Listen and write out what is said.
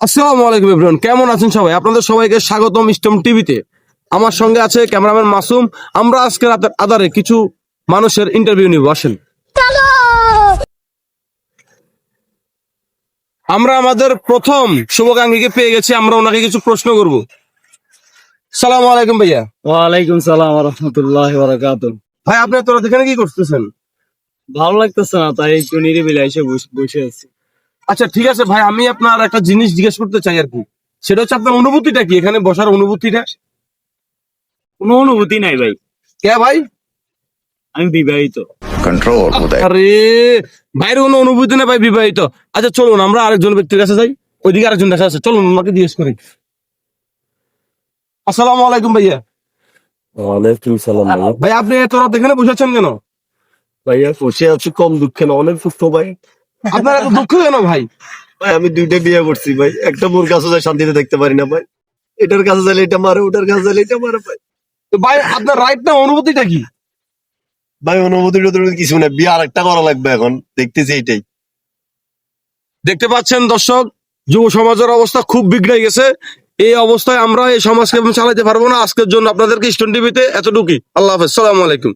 আসসালামু আলাইকুম এভরিওয়ান, কেমন আছেন সবাই? আপনাদের সবাইকে স্বাগতম স্টম টিভিতে। আমার সঙ্গে আছে ক্যামেরাম্যান মাসুম। আমরা আজকে রাতের আধারে কিছু মানুষের ইন্টারভিউ নিব, আসেন। আমরা আমাদের প্রথম শুভাকাঙ্ক্ষীকে পেয়ে গেছি, আমরা ওনাকে কিছু প্রশ্ন করব। সালাম আলাইকুম ভাইয়া। ওয়ালাইকুম সালাম রহমতুল্লাহ বারাকাতুহ। ভাই, আপনি তোরা এখানে কি করতেছেন? ভালো লাগতেছে না, তাই একটু নিরিবিলি এসে বসে আছি। আচ্ছা ঠিক আছে ভাই, আমি আপনার একটা জিনিস জিজ্ঞেস করতে চাই আর কি। সেটা হচ্ছে আপনার অনুভূতিটা কি, এখানে বসার অনুভূতিটা? কোনো অনুভূতি নাই ভাই, কে ভাই? আমি বিবাহিত। कंट्रोल होता है। আরে বাইরে কোনো অনুভূতি না ভাই, বিবাহিত। আচ্ছা চলুন আমরা আরেকজন ব্যক্তির কাছে যাই, ওইদিকে আরেকজন দেখা আছে, চলুন ওনাকে জিজ্ঞেস করি। আসসালামু আলাইকুম ভাইয়া। ওয়ালাইকুম সালাম ভাইয়া। ভাই আপনি এত রাত এখানে বসেছেন কেন? ভাইয়া বসে আছি কম দুঃখে না, অনেক সুস্থ ভাই। আপনার এত দুঃখ কেন ভাই? ভাই আমি দুইটা বিয়ে করছি ভাই, একটা মোর কাছে যায় শান্তিতে দেখতে পারি না ভাই। এটার কাছে যাইলে এটা মারে, ওটার কাছে যাইলে এটা মারে ভাই। তো ভাই আপনার রাইট না, অনুভূতিটা কি? ভাই অনুমতি টনুমতি কিছু না, বিয়ে আরেকটা করা লাগবে এখন, দেখতেছি এটাই। দেখতে পাচ্ছেন দর্শক, যুব সমাজের অবস্থা খুব বিগড়ে গেছে। এই অবস্থায় আমরা এই সমাজকে চালাতে পারবো না। আজকের জন্য আপনাদেরকে স্টোন টিভিতে এতটুকুই। আল্লাহ হাফেজ, সালামু আলাইকুম।